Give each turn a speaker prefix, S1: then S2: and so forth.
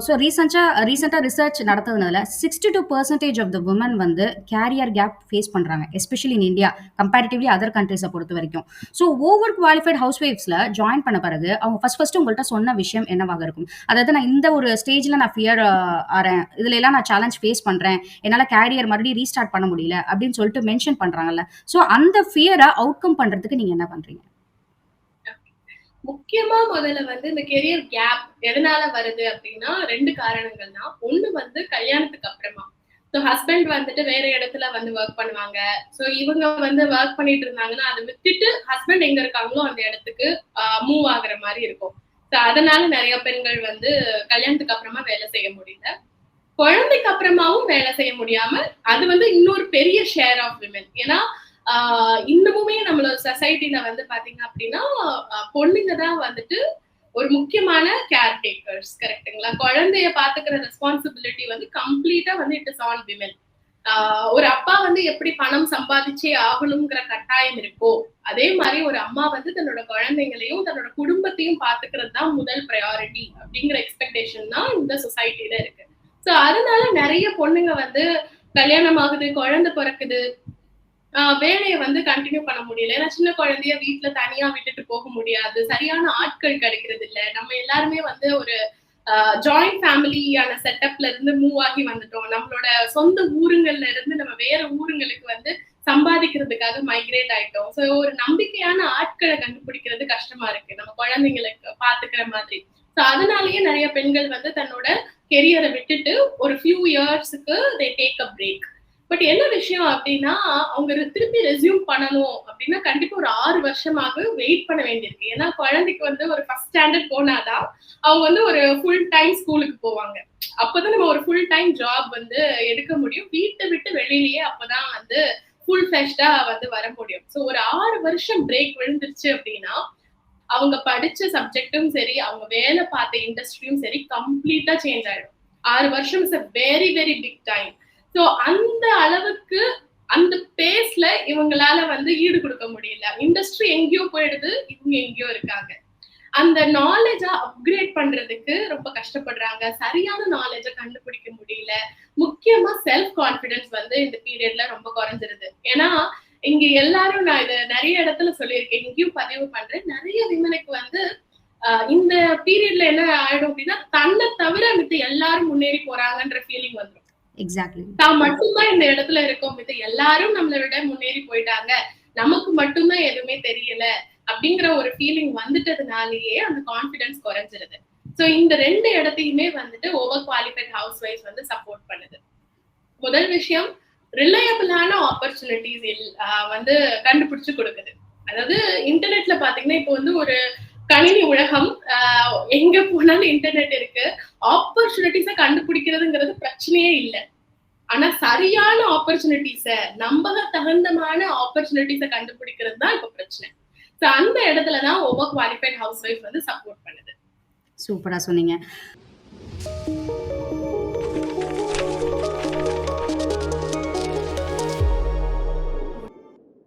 S1: So ரீசெண்டா research நடத்துனதுல 62% of the women வந்து கேரியர் கேப் ஃபேஸ் பண்றாங்க, especially in India comparatively other கண்ட்ரீஸை பொறுத்த வரைக்கும். ஸோ ஓவர் குவாலிஃபைட் ஹவுஸ் ஒய்ஃப்ஸ்ல ஜாயின் பண்ண பிறகு அவங்க ஃபர்ஸ்ட் உங்கள்கிட்ட சொன்ன விஷயம் என்னவாக இருக்கும்? அதாவது நான் இந்த ஒரு ஸ்டேஜ்ல நான் ஃபியர் ஆறேன், இதுல எல்லாம் நான் சேலஞ்ச் ஃபேஸ் பண்றேன், என்னால கேரியர் மறுபடியும் ரீஸ்டார்ட் பண்ண முடியல அப்படின்னு சொல்லிட்டு மென்ஷன் பண்றாங்கல்ல. ஸோ அந்த ஃபியரை அவுட் கம் பண்றதுக்கு நீங்க என்ன பண்றீங்க?
S2: முக்கியமா முதல்ல வந்து இந்த கெரியர் கேப் எதனால வருது அப்படின்னா 2 காரணங்கள் தான். ஒண்ணு வந்து கல்யாணத்துக்கு அப்புறமா. ஸோ ஹஸ்பண்ட் வந்துட்டு வேற இடத்துல வந்து ஒர்க் பண்ணுவாங்க. ஸோ இவங்க வந்து ஒர்க் பண்ணிட்டு இருந்தாங்கன்னா அதை விட்டுட்டு ஹஸ்பண்ட் எங்க இருக்காங்களோ அந்த இடத்துக்கு மூவ் ஆகுற மாதிரி இருக்கும். ஸோ அதனால நிறைய பெண்கள் வந்து கல்யாணத்துக்கு அப்புறமா வேலை செய்ய முடியல. குழந்தைக்கு அப்புறமாவும் வேலை செய்ய முடியாம அது வந்து இன்னொரு பெரிய ஷேர் ஆஃப் விமன். ஏன்னா இன்னமுமே நம்மளோட சொசைட்டில வந்து பாத்தீங்க அப்படின்னா பொண்ணுங்க தான் வந்துட்டு ஒரு முக்கியமான கேர் டேக்கர்ஸ். கரெக்டுங்களா? குழந்தைய பாத்துக்கிற ரெஸ்பான்சிபிலிட்டி வந்து கம்ப்ளீட்டா வந்து இட் இஸ் ஆன் விமன். ஒரு அப்பா வந்து எப்படி பணம் சம்பாதிச்சே ஆகணுங்கிற கட்டாயம் இருக்கோ அதே மாதிரி ஒரு அம்மா வந்து தன்னோட குழந்தைங்களையும் தன்னோட குடும்பத்தையும் பாத்துக்கிறது தான் முதல் ப்ரையாரிட்டி அப்படிங்கிற எக்ஸ்பெக்டேஷன் தான் இந்த சொசைட்டில இருக்கு. சோ அதனால நிறைய பொண்ணுங்க வந்து கல்யாணம் ஆகுது, குழந்தை பிறக்குது, வேலையை வந்து கண்டினியூ பண்ண முடியல. ஏன்னா சின்ன குழந்தைய வீட்டுல தனியா விட்டுட்டு போக முடியாது, சரியான ஆட்கள் கிடைக்கிறது இல்ல. நம்ம எல்லாருமே வந்து ஒரு ஜாயிண்ட் ஃபேமிலியான செட்டப்ல இருந்து மூவ் ஆகி வந்துட்டோம். நம்மளோட சொந்த ஊருங்கள்ல இருந்து நம்ம வேற ஊருங்களுக்கு வந்து சம்பாதிக்கிறதுக்காக மைக்ரேட் ஆயிட்டோம். ஸோ ஒரு நம்பிக்கையான ஆட்களை கண்டுபிடிக்கிறது கஷ்டமா இருக்கு நம்ம குழந்தைங்களுக்கு பாத்துக்கிற மாதிரி. ஸோ அதனாலயே நிறைய பெண்கள் வந்து தன்னோட கெரியரை விட்டுட்டு ஒரு ஃபியூ இயர்ஸுக்கு they take a break. But என்ன விஷயம் அப்படின்னா அவங்க திருப்பி ரெஸ்யூம் பண்ணணும் அப்படின்னா கண்டிப்பா ஒரு 6 வருஷமாக வெயிட் பண்ண வேண்டியிருக்கு. ஏன்னா குழந்தைக்கு வந்து ஒரு ஃபர்ஸ்ட் ஸ்டாண்டர்ட் போனாதான் அவங்க வந்து ஒரு ஃபுல் டைம் ஸ்கூலுக்கு போவாங்க. அப்பதான் நம்ம ஒரு ஃபுல் டைம் ஜாப் வந்து எடுக்க முடியும். வீட்டை விட்டு வெளியிலேயே அப்பதான் வந்து ஃபுல் ஃபிளெஷ்டா வந்து வர முடியும். ஸோ ஒரு 6 வருஷம் பிரேக் விழுந்துருச்சு அப்படின்னா அவங்க படிச்ச சப்ஜெக்டும் சரி, அவங்க வேலை பார்த்த இண்டஸ்ட்ரியும் சரி கம்ப்ளீட்டா சேஞ்ச் ஆயிடும். 6 வருஷம் is a very very big time. So அந்த அளவுக்கு அந்த பேஸ்ல இவங்களால வந்து ஈடு கொடுக்க முடியல. இண்டஸ்ட்ரி எங்கேயோ போயிடுது, இவங்க எங்கேயோ இருக்காங்க. அந்த நாலேஜ அப்கிரேட் பண்றதுக்கு ரொம்ப கஷ்டப்படுறாங்க. சரியான நாலேஜ கண்டுபிடிக்க முடியல. முக்கியமா செல்ஃப் கான்பிடன்ஸ் வந்து இந்த பீரியட்ல ரொம்ப குறைஞ்சிருது. ஏன்னா இங்க எல்லாரும் நான் இதை நிறைய இடத்துல சொல்லியிருக்கேன், இங்கேயும் பதிவு பண்றேன். நிறைய விமனுக்கு வந்து இந்த பீரியட்ல என்ன ஆயிடும் அப்படின்னா தன்னை தவிர மித்த எல்லாரும் முன்னேறி போறாங்கன்ற ஃபீலிங் வந்துடும்.
S1: எக்ஸாக்ட்லி.
S2: தான் மட்டும்தான் இந்த இடத்துல இருக்கோம், மித்த எல்லாரும் நம்மளை விட முன்னேறி போயிட்டாங்க, நமக்கு மட்டும்தான் எதுவுமே தெரியல அப்படிங்கிற ஒரு ஃபீலிங் வந்துட்டதுனாலேயே அந்த கான்பிடன்ஸ் குறைஞ்சிருது. சோ இந்த 2 இடத்தையுமே வந்துட்டு ஓவர் குவாலிஃபைட் ஹவுஸ் ஒய்ஃப் வந்து சப்போர்ட் பண்ணுது. முதல் விஷயம் ரிலையபிளான ஆப்பர்ச்சுனிட்டிஸ் வந்து கண்டுபிடிச்சு கொடுக்குது. அதாவது இன்டர்நெட்ல பாத்தீங்கன்னா இப்போ வந்து ஒரு கணினி உலகம், எங்க போனாலும் இன்டர்நெட் இருக்கு. ஆப்பர்ச்சுனிட்டிஸ கண்டுபிடிக்கிறதுங்கிறது பிரச்சனையே இல்லை. ஆனா சரியான ஆப்பர்ச்சுனிட்டிஸ நம்பக தகுந்தமான ஆப்பர்ச்சுனிட்டிஸ கண்டுபிடிக்கிறது தான் இப்ப பிரச்சனை. சோ அந்த இடத்துலதான் ஓவர் குவாலிஃபைட் ஹவுஸ் ஒய்ஃப் வந்து சப்போர்ட் பண்ணுது.
S1: சூப்பரா சொன்னீங்க.